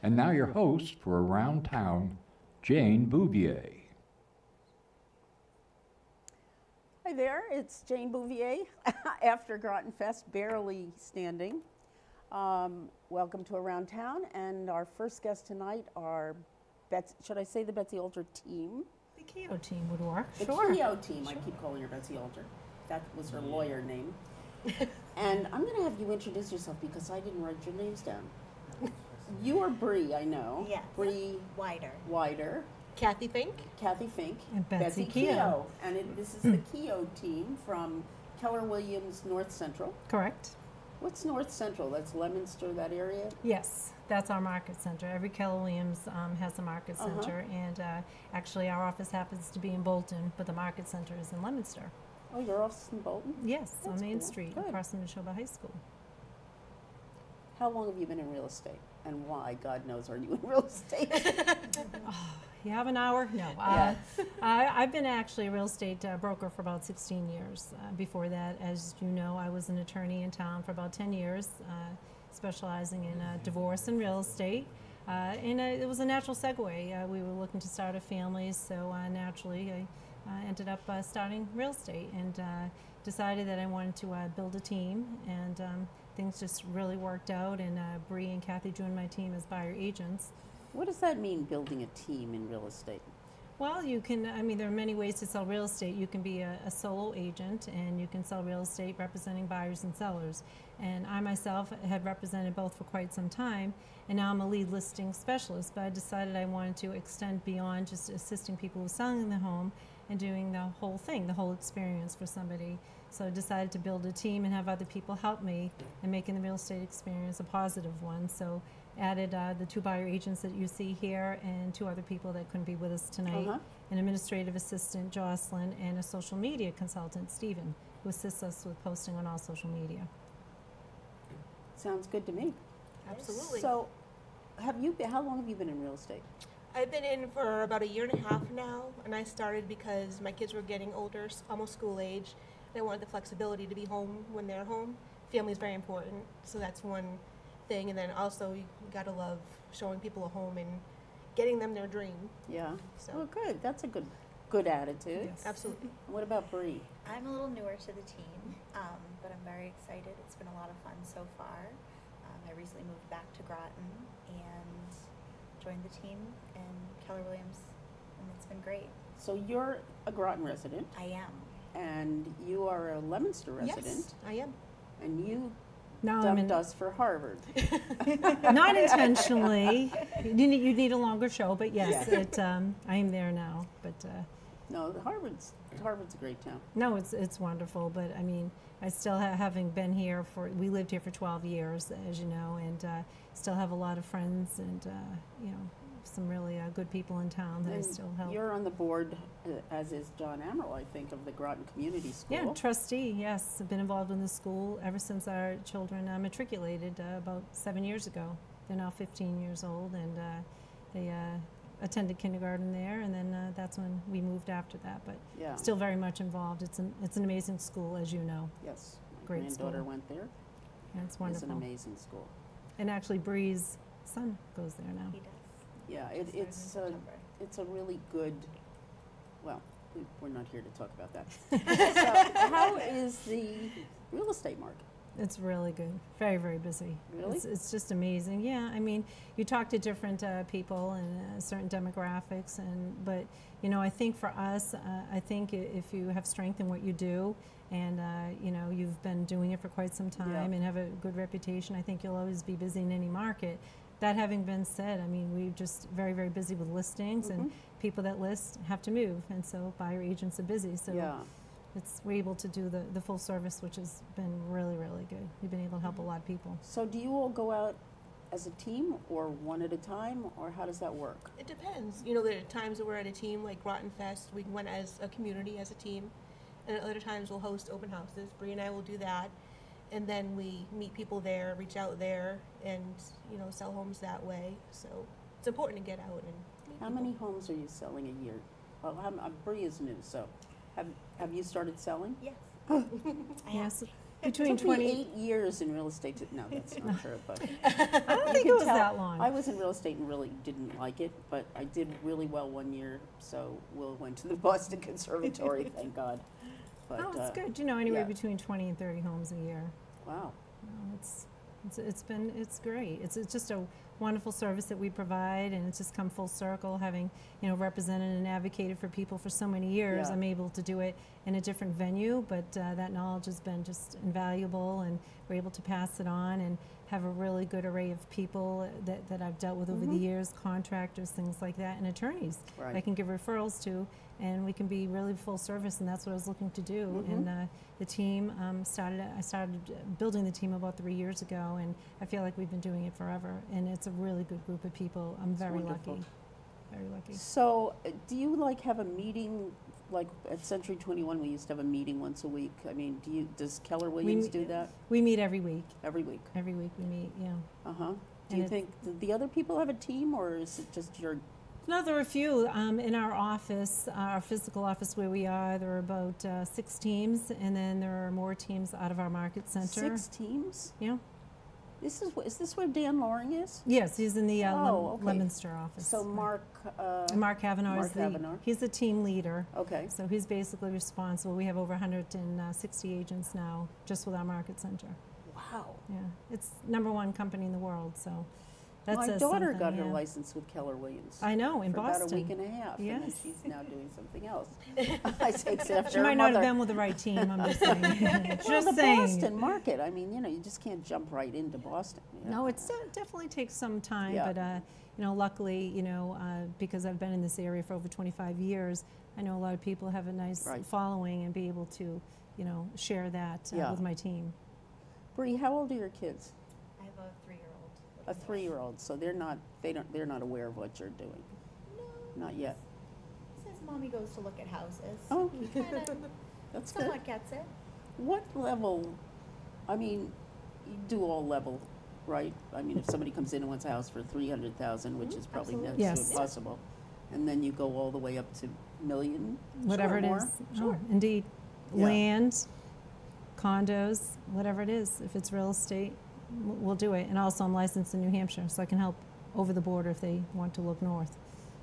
And now your host for Around Town, Jane Bouvier. Hi there, it's Jane Bouvier after Groton Fest, barely standing. Welcome to Around Town, and our first guest tonight are, should I say the Betsy Alter team? The Kehoe Team would work, The sure. Kehoe Team, sure. I keep calling her Betsy Alter. That was her lawyer name. And I'm going to have you introduce yourself because I didn't write your names down. You are Bree, I know. Yes. Bree Wider. Kathy Fink. Kathy Fink. And Betsy Kehoe. Kehoe. And this is the Kehoe Team from Keller Williams North Central. Correct. What's North Central? That's Leominster, that area? Yes, that's our market center. Every Keller Williams has a market center, and actually our office happens to be in Bolton, but the market center is in Leominster. Oh, your office is in Bolton? Yes, That's on Main cool. Street, Good. across from Neshoba High School. How long have you been in real estate? And why, God knows, are you in real estate? You have an hour? No. I've been actually a real estate broker for about 16 years. Before that, as you know, I was an attorney in town for about 10 years, specializing in divorce and real estate. And it was a natural segue. We were looking to start a family, so naturally I ended up starting real estate and decided that I wanted to build a team, and things just really worked out, and Bree and Kathy joined my team as buyer agents. What does that mean, building a team in real estate? Well, you can, I mean, there are many ways to sell real estate. You can be a solo agent, and you can sell real estate representing buyers and sellers. And I myself had represented both for quite some time, and now I'm a lead listing specialist, but I decided I wanted to extend beyond just assisting people who are selling the home and doing the whole thing, the whole experience for somebody. So I decided to build a team and have other people help me in making the real estate experience a positive one. So added the 2 buyer agents that you see here and 2 other people that couldn't be with us tonight, an administrative assistant, Jocelyn, and a social media consultant, Stephen, who assists us with posting on all social media. Sounds good to me. Absolutely. So, how long have you been in real estate? I've been in for about a year and a half now, and I started because my kids were getting older, almost school age, and I wanted the flexibility to be home when they're home. Family is very important, so that's one thing. And then also, you gotta love showing people a home and getting them their dream. Yeah. So. Oh, good. That's a good attitude. Yes. Absolutely. What about Bree? I'm a little newer to the team, but I'm very excited. It's been a lot of fun so far. I recently moved back to Groton and joined the team in Keller Williams, and it's been great. So you're a Groton resident, I am. and you are a Leominster resident, Yes, I am. and you Now dumped us for Harvard. not intentionally. You need a longer show, but yes, Yeah. I am there now. But No, Harvard's a great town. no, it's wonderful. But I mean, I still having been here we lived here for 12 years, as you know, and still have a lot of friends and you know, some really good people in town that I And still help. You're on the board, as is John Amaral, I think, of the Groton Community School. Yeah, trustee, yes. I've been involved in the school ever since our children matriculated about 7 years ago. They're now 15 years old, and they attended kindergarten there, and then that's when we moved after that. But Yeah. still very much involved. It's an amazing school, as you know. Yes, my Great granddaughter school. went there. And it's It's wonderful. an amazing school. And actually, Bree's son goes there now. He does. Yeah, Just started in September. it's a really good. Well, we're not here to talk about that. So, how is the real estate market? It's really good. Very, very busy. Really? It's just amazing. Yeah, I mean, you talk to different people and certain demographics, but you know, I think for us, I think if you have strength in what you do, and you know, you've been doing it for quite some time and have a good reputation, I think you'll always be busy in any market. That having been said, I mean, we're just very, very busy with listings, and people that list have to move, and so buyer agents are busy. So. Yeah. We're able to do the full service, which has been really, really good. We've been able to help a lot of people. So do you all go out as a team or one at a time, or how does that work? It depends. You know, there are times that we're at a team like Groton Fest. We went as a community, as a team. And at other times we'll host open houses. Bree and I will do that. And then we meet people there, reach out there, and, you know, sell homes that way. So it's important to get out and meet How people. many homes are you selling a year? Well, Bree is new, so have you started selling? Yes. I Yes. between It took me 20. 8 years in real estate to, no, that's not true, but. I don't you think can it was tell, that long. I was in real estate and really didn't like it, but I did really well one year, so Will went to the Boston Conservatory, thank God. But, Oh, it's good. You know, anywhere yeah. between 20 and 30 homes a year. Wow. No, it's great. It's just a wonderful service that we provide, and it's just come full circle. Having represented and advocated for people for so many years, Yeah. I'm able to do it in a different venue. But that knowledge has been just invaluable, and we're able to pass it on and have a really good array of people that I've dealt with over the years, contractors, things like that, and attorneys Right. I can give referrals to, and we can be really full service, and that's what I was looking to do. And the team I started building the team about 3 years ago, and I feel like we've been doing it forever, and it's a really good group of people. I'm very wonderful. lucky, very lucky. So, do you have a meeting, like at Century 21, we used to have a meeting once a week? I mean, does Keller Williams do that? We meet every week. Every week? Every week we meet, yeah. Uh-huh. Do And you it's- think the other people have a team, or is it just your? No, there are a few. In our office, our physical office where we are, there are about 6 teams, and then there are more teams out of our market center. 6 teams? Yeah. Is this where Dan Loring is? Yes, he's in the Oh, okay. Leominster office. So Mark, Mark Kavanaugh Mark is Kavanaugh. he's the team leader. okay. So he's basically responsible. We have over 160 agents now, just with our market center. Wow. Yeah, it's #1 company in the world. So that's My says daughter something, got her yeah. license with Keller Williams. I know, in for Boston. about a week and a half. And then Yes. she's now doing something else. I say, except She her might not mother. have been with the right team. I'm just saying. Well, just the saying. Boston market. I mean, you just can't jump right into Boston. No, it definitely takes some time, Yeah. but luckily, because I've been in this area for over 25 years, I know a lot of people have a nice Right. following and be able to, share that Yeah. with my team. Bree, how old are your kids? I have a 3-year-old. A 3-year-old. So they're not aware of what you're doing. No. Not yet. He says mommy goes to look at houses. Oh. He kind of That's good. somewhat gets it. What level? I mean, you do all level, right? I mean, if somebody comes in and wants a house for $300,000, which is probably Absolutely. next to Yes. impossible, and then you go all the way up to million, Whatever or it more? is. Sure. Oh, indeed. Yeah. Land, condos, whatever it is. If it's real estate, we'll do it. And also I'm licensed in New Hampshire, so I can help over the border if they want to look north.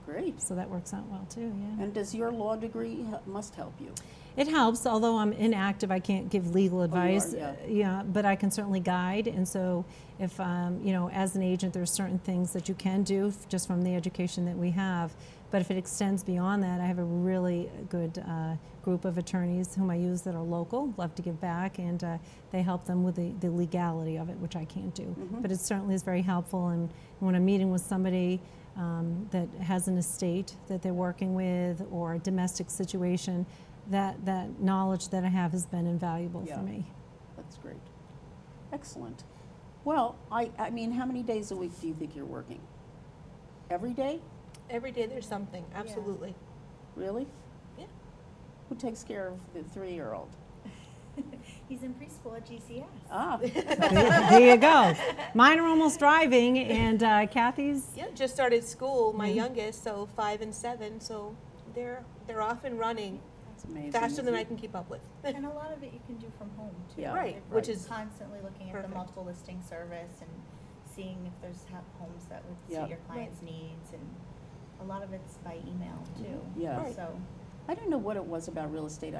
Great. So that works out well too, yeah. And does your law degree must help you? It helps, although I'm inactive, I can't give legal advice. yeah. Yeah, but I can certainly guide. And so if, as an agent, there's certain things that you can do just from the education that we have. But if it extends beyond that, I have a really good group of attorneys whom I use that are local, love to give back, and they help them with the legality of it, which I can't do. But it certainly is very helpful. And when I'm meeting with somebody that has an estate that they're working with or a domestic situation, that knowledge that I have has been invaluable Yeah. for me. That's great. Excellent. Well, I mean, how many days a week do you think you're working? Every day? Every day there's something, absolutely. Really? Yeah. Who takes care of the 3-year-old? He's in preschool at GCS. Ah, There you go. Mine are almost driving, and Kathy's. Yeah, just started school, my youngest, so 5 and 7, so they're off and running that's amazing. faster than isn't I it? can keep up with. And a lot of it you can do from home too. Yeah. Right, We're which is constantly looking at perfect. the multiple listing service and seeing if there's homes that would Yeah. suit your client's needs, and a lot of it's by email too. Yeah. Right. So I don't know what it was about real estate.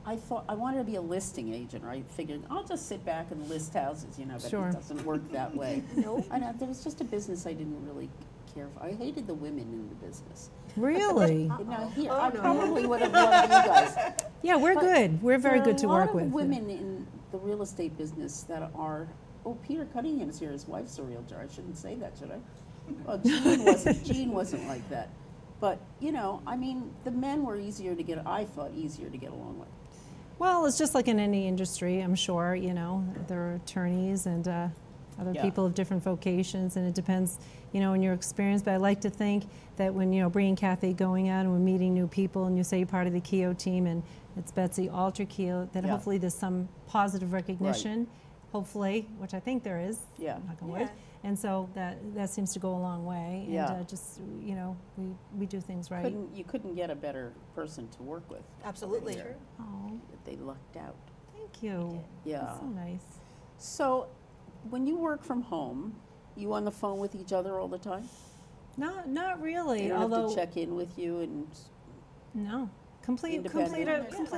I thought I wanted to be a listing agent, right? Figured I'll just sit back and list houses, but Sure. it doesn't work that way. Nope. I know there was just a business I didn't really care for. I hated the women in the business. Really? Now here, Oh, I no. probably would have loved you guys. Yeah, we're But good. We're very good to work There are a with. lot of women in the real estate business that are. Oh, Peter Cunningham's here. His wife's a realtor. I shouldn't say that, should I? Well, Jean wasn't like that. But I mean, the men were easier to get. I thought easier to get along with. Well, it's just like in any industry, I'm sure, there are attorneys and other Yeah. people of different vocations, and it depends, on your experience. But I like to think that when, Bree and Kathy going out and we're meeting new people, and you say you're part of the Kehoe team, and it's Betsy Alter Kehoe, that Yeah. hopefully there's some positive recognition, hopefully, which I think there is, Yeah. knock on wood. Yeah. And so that seems to go a long way. Yeah. And just, we do things right. You couldn't get a better person to work with. Absolutely. There. Oh. They lucked out. Thank you. Yeah. That's so nice. So, when you work from home, you on the phone with each other all the time? Not really. They don't although have to check in with you and no, complete Independent. autonomy. Questions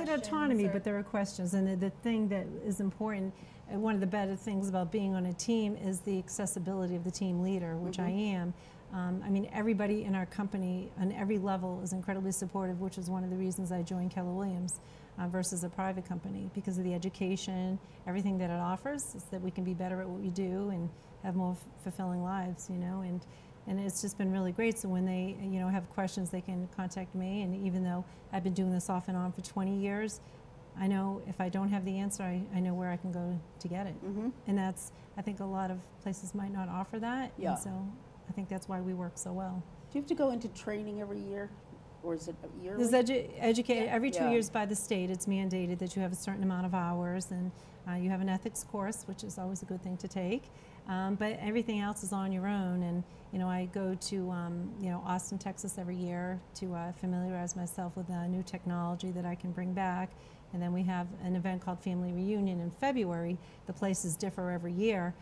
or- But there are questions, and the thing that is important, and one of the better things about being on a team is the accessibility of the team leader, which I am. I mean, everybody in our company on every level is incredibly supportive, which is one of the reasons I joined Keller Williams versus a private company, because of the education, everything that it offers, is that we can be better at what we do and have more fulfilling lives, you know, and it's just been really great. So when they, you know, have questions, they can contact me, and even though I've been doing this off and on for 20 years, I know if I don't have the answer, I know where I can go to get it. And that's, I think a lot of places might not offer that, Yeah. and so I think that's why we work so well. do you have to go into training every year? Or is it yearly? There's educated every 2 Yeah. years by the state. It's mandated that you have a certain amount of hours, and you have an ethics course, which is always a good thing to take. But everything else is on your own. And you know, I go to you know, Austin, Texas every year to familiarize myself with new technology that I can bring back. And then we have an event called Family Reunion in February. The places differ every year.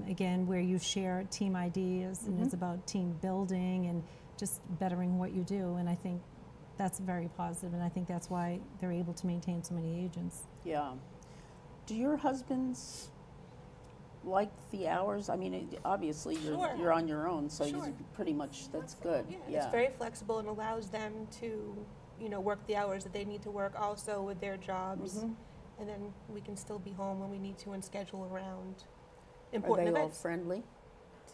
Again, where you share team ideas, and it's about team building and just bettering what you do. And I think that's very positive, and I think that's why they're able to maintain so many agents. Yeah. Do your husbands like the hours? I mean, obviously Sure. you're on your own, so Sure. you pretty much, that's good. Yeah, it's very flexible and allows them to, you know, work the hours that they need to work also with their jobs. And then we can still be home when we need to and schedule around Are important they all events. friendly?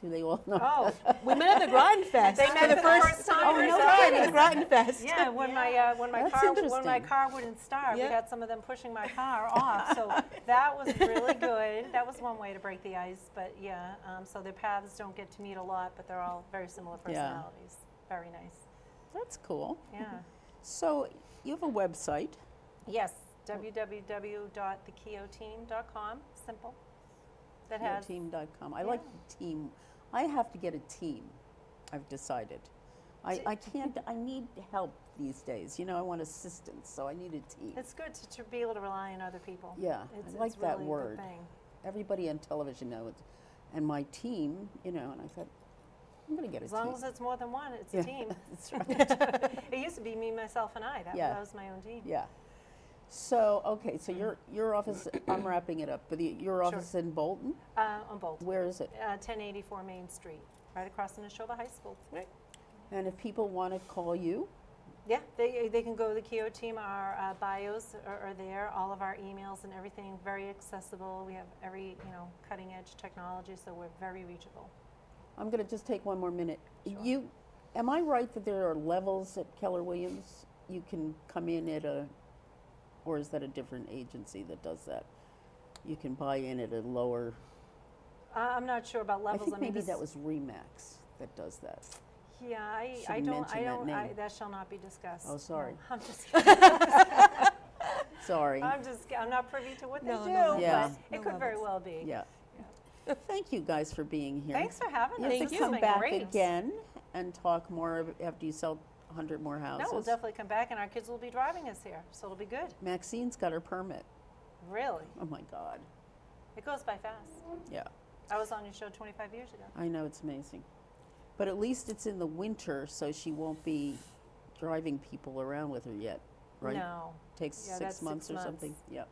Do they all know? Oh, we met at the Groton Fest. They met for for the first time. Oh, no kidding, the Groton Fest. Yeah, when my That's car interesting. wouldn't start, we Yeah. had some of them pushing my car off. So that was really good. That was one way to break the ice. But yeah, so their paths don't get to meet a lot, but they're all very similar personalities. Very nice. That's cool. Yeah. So you have a website. Yes. www.thekehoeteam.com. Simple. That has. Kehoeteam.com. I like the team. I have to get a team, I've decided. I can't, I need help these days. You know, I want assistance, so I need a team. It's good to be able to rely on other people. Yeah, It's, I like it's that really a word. good thing. Everybody on television knows it. And my team, you know, and I thought, I'm going to get a As team. long as it's more than one, it's Yeah, a team. That's right. It used to be me, myself, and I. Yeah. That was my own team. Yeah. So, okay, so your office, I'm wrapping it up, but your office in Bolton, On Bolton. where is it? 1084 Main Street, right across from Neshoba High School. Right. And if people want to call you, Yeah, they can go to the Kehoe Team. Our bios are there. All of our emails and everything very accessible. We have every cutting edge technology, so we're very reachable. I'm going to just take one more minute. Am I right that there are levels at Keller Williams? You can come in at or is that a different agency that does that? You can buy in at a lower. I'm not sure about I levels. think maybe that was Remax that does that. Yeah, I Shouldn't don't. mention that name. That shall not be discussed. Oh, sorry. No, I'm just kidding. Sorry. I'm not privy to what they do, Yeah. but it could very well be. Yeah. Thank you guys for being here. Thanks for having us. You have This to has come been back great. again and talk more after you sell 100 more houses. No, we'll definitely come back, and our kids will be driving us here, so it'll be good. Maxine's got her permit. Really? Oh my God. It goes by fast. Yeah. I was on your show 25 years ago. I know, it's amazing. But at least it's in the winter, so she won't be driving people around with her yet, right? No. Takes Yeah, 6 that's months 6 or something. months. Yeah.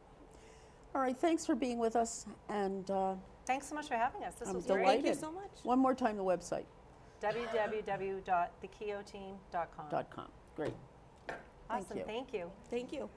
All right, thanks for being with us, and Thanks so much for having us. This I'm was delighted. great. Thank you so much. One more time, the website, www.thekehoeteam.com. .com. Great. Awesome. you. Thank you. Thank you.